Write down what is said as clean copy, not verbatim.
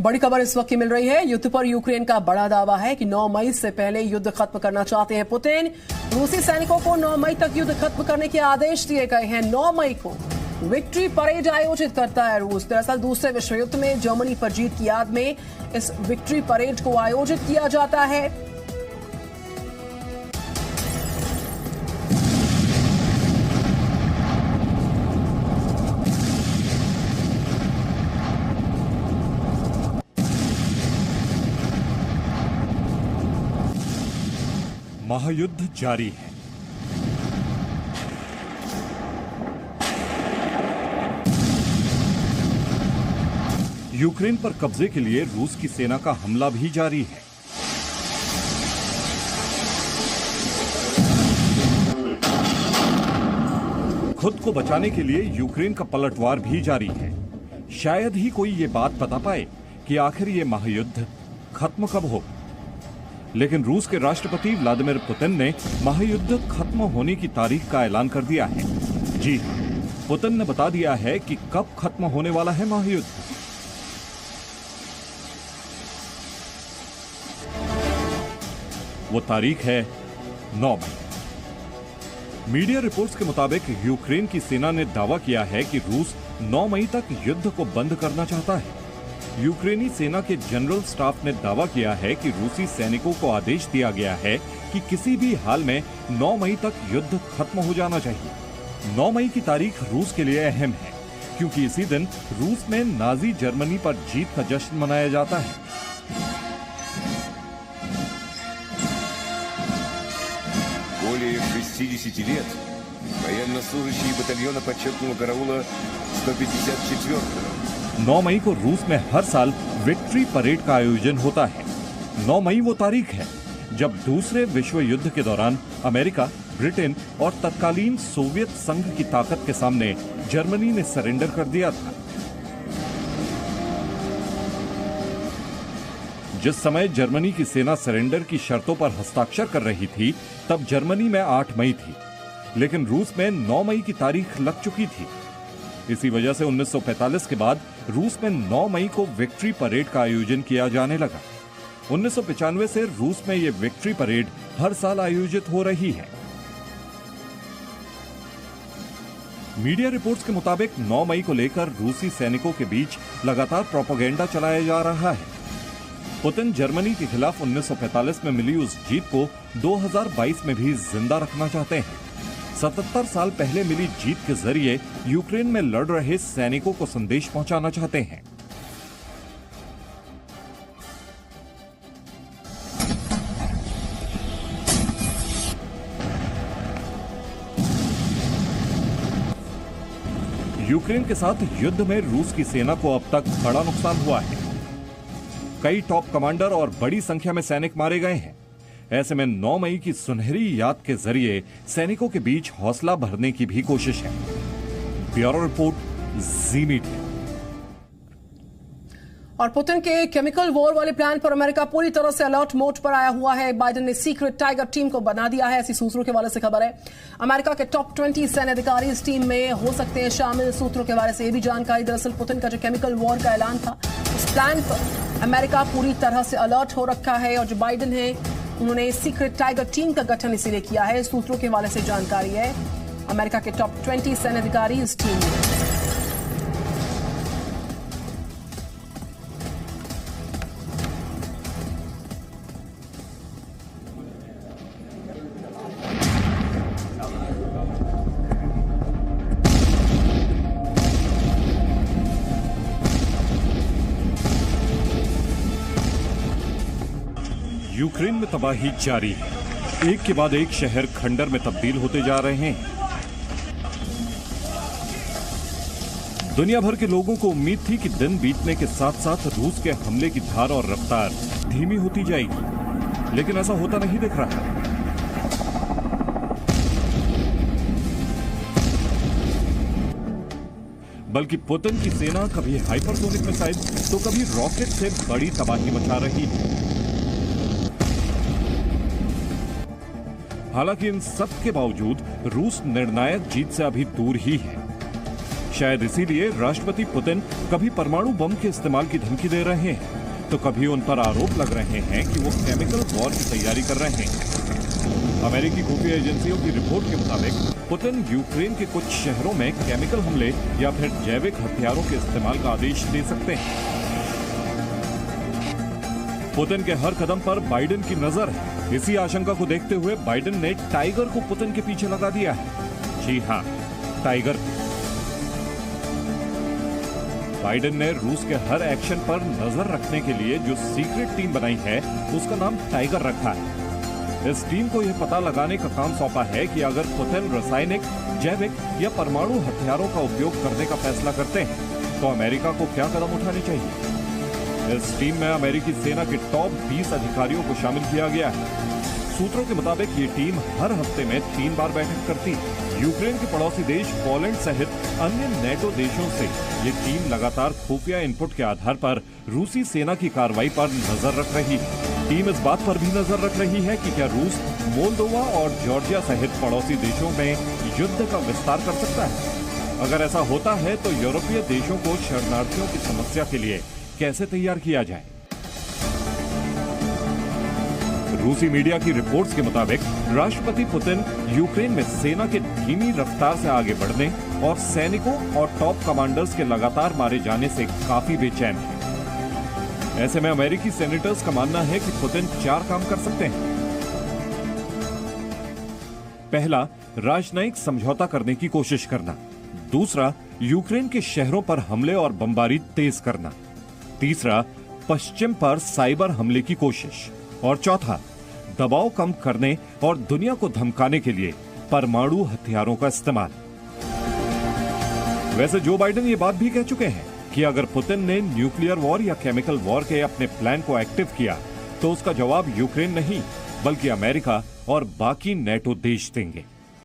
बड़ी खबर इस वक्त की मिल रही है। युद्ध पर यूक्रेन का बड़ा दावा है कि 9 मई से पहले युद्ध खत्म करना चाहते हैं पुतिन। रूसी सैनिकों को 9 मई तक युद्ध खत्म करने के आदेश दिए गए हैं। 9 मई को विक्ट्री परेड आयोजित करता है रूस। दरअसल दूसरे विश्व युद्ध में जर्मनी पर जीत की याद में इस विक्ट्री परेड को आयोजित किया जाता है। महायुद्ध जारी है। यूक्रेन पर कब्जे के लिए रूस की सेना का हमला भी जारी है। खुद को बचाने के लिए यूक्रेन का पलटवार भी जारी है। शायद ही कोई ये बात बता पाए कि आखिर ये महायुद्ध खत्म कब हो। लेकिन रूस के राष्ट्रपति व्लादिमीर पुतिन ने महायुद्ध खत्म होने की तारीख का ऐलान कर दिया है। जी हां, पुतिन ने बता दिया है कि कब खत्म होने वाला है महायुद्ध। वो तारीख है 9 मई। मीडिया रिपोर्ट्स के मुताबिक यूक्रेन की सेना ने दावा किया है कि रूस 9 मई तक युद्ध को बंद करना चाहता है। यूक्रेनी सेना के जनरल स्टाफ ने दावा किया है कि रूसी सैनिकों को आदेश दिया गया है कि किसी भी हाल में 9 मई तक युद्ध खत्म हो जाना चाहिए। 9 मई की तारीख रूस के लिए अहम है क्योंकि इसी दिन रूस में नाजी जर्मनी पर जीत का जश्न मनाया जाता है। Более 60 лет военнослужащие батальона почетного караула 154-го 9 मई को रूस में हर साल विक्ट्री परेड का आयोजन होता है। 9 मई वो तारीख है जब दूसरे विश्व युद्ध के दौरान अमेरिका, ब्रिटेन और तत्कालीन सोवियत संघ की ताकत के सामने जर्मनी ने सरेंडर कर दिया था। जिस समय जर्मनी की सेना सरेंडर की शर्तों पर हस्ताक्षर कर रही थी, तब जर्मनी में 8 मई थी, लेकिन रूस में 9 मई की तारीख लग चुकी थी। इसी वजह से 1945 के बाद रूस में 9 मई को विक्ट्री परेड का आयोजन किया जाने लगा। 1995 से रूस में यह विक्ट्री परेड हर साल आयोजित हो रही है। मीडिया रिपोर्ट्स के मुताबिक 9 मई को लेकर रूसी सैनिकों के बीच लगातार प्रोपेगेंडा चलाया जा रहा है। पुतिन जर्मनी के खिलाफ 1945 में मिली उस जीत को 2022 में भी जिंदा रखना चाहते हैं। 77 साल पहले मिली जीत के जरिए यूक्रेन में लड़ रहे सैनिकों को संदेश पहुंचाना चाहते हैं। यूक्रेन के साथ युद्ध में रूस की सेना को अब तक बड़ा नुकसान हुआ है। कई टॉप कमांडर और बड़ी संख्या में सैनिक मारे गए हैं। ऐसे में 9 मई की सुनहरी याद के जरिए सैनिकों के बीच हौसला भरने की भी कोशिश है। ब्यूरो रिपोर्ट, जी मीडिया। और पुतिन के केमिकल वॉर वाले प्लान पर अमेरिका पूरी तरह से अलर्ट मोड पर आया हुआ है। बाइडेन ने सीक्रेट टाइगर टीम को बना दिया है, ऐसी सूत्रों के हवाले से खबर है। अमेरिका के टॉप 20 सैन्य अधिकारी इस टीम में हो सकते हैं शामिल। सूत्रों के हवाले से यह भी जानकारी, दरअसल पुतिन का जो केमिकल वॉर का ऐलान था, उस प्लान पर अमेरिका पूरी तरह से अलर्ट हो रखा है। और जो बाइडेन है, उन्होंने सीक्रेट टाइगर टीम का गठन इसीलिए किया है। सूत्रों के हवाले से जानकारी है, अमेरिका के टॉप 20 सैन्य अधिकारी इस टीम में। यूक्रेन में तबाही जारी है। एक के बाद एक शहर खंडर में तब्दील होते जा रहे हैं। दुनिया भर के लोगों को उम्मीद थी कि दिन बीतने के साथ साथ रूस के हमले की धार और रफ्तार धीमी होती जाएगी, लेकिन ऐसा होता नहीं दिख रहा। बल्कि पुतिन की सेना कभी हाइपरसोनिक मिसाइल तो कभी रॉकेट से बड़ी तबाही मचा रही है। हालांकि इन सब के बावजूद रूस निर्णायक जीत से अभी दूर ही है। शायद इसीलिए राष्ट्रपति पुतिन कभी परमाणु बम के इस्तेमाल की धमकी दे रहे हैं, तो कभी उन पर आरोप लग रहे हैं कि वो केमिकल वॉर की तैयारी कर रहे हैं। अमेरिकी खुफिया एजेंसियों की रिपोर्ट के मुताबिक पुतिन यूक्रेन के कुछ शहरों में केमिकल हमले या फिर जैविक हथियारों के इस्तेमाल का आदेश दे सकते हैं। पुतिन के हर कदम पर बाइडेन की नजर है। इसी आशंका को देखते हुए बाइडेन ने टाइगर को पुतिन के पीछे लगा दिया है। जी हां, टाइगर। बाइडेन ने रूस के हर एक्शन पर नजर रखने के लिए जो सीक्रेट टीम बनाई है उसका नाम टाइगर रखा है। इस टीम को यह पता लगाने का काम सौंपा है कि अगर पुतिन रासायनिक, जैविक या परमाणु हथियारों का उपयोग करने का फैसला करते हैं तो अमेरिका को क्या कदम उठाने चाहिए। इस टीम में अमेरिकी सेना के टॉप 20 अधिकारियों को शामिल किया गया है। सूत्रों के मुताबिक ये टीम हर हफ्ते में 3 बार बैठक करती है। यूक्रेन के पड़ोसी देश पोलैंड सहित अन्य नेटो देशों से ये टीम लगातार खुफिया इनपुट के आधार पर रूसी सेना की कार्रवाई पर नजर रख रही है। टीम इस बात पर भी नजर रख रही है कि क्या रूस मोल्दोवा और जॉर्जिया सहित पड़ोसी देशों में युद्ध का विस्तार कर सकता है। अगर ऐसा होता है तो यूरोपीय देशों को शरणार्थियों की समस्या के लिए कैसे तैयार किया जाए। रूसी मीडिया की रिपोर्ट्स के मुताबिक राष्ट्रपति पुतिन यूक्रेन में सेना के धीमी रफ्तार से आगे बढ़ने और सैनिकों और टॉप कमांडर्स के लगातार मारे जाने से काफी बेचैन है। ऐसे में अमेरिकी सेनेटर्स का मानना है कि पुतिन 4 काम कर सकते हैं। पहला, राजनयिक समझौता करने की कोशिश करना। दूसरा, यूक्रेन के शहरों पर हमले और बमबारी तेज करना। तीसरा, पश्चिम पर साइबर हमले की कोशिश। और चौथा, दबाव कम करने और दुनिया को धमकाने के लिए परमाणु हथियारों का इस्तेमाल। वैसे जो बाइडेन ये बात भी कह चुके हैं कि अगर पुतिन ने न्यूक्लियर वॉर या केमिकल वॉर के अपने प्लान को एक्टिव किया तो उसका जवाब यूक्रेन नहीं बल्कि अमेरिका और बाकी नेटो देश देंगे।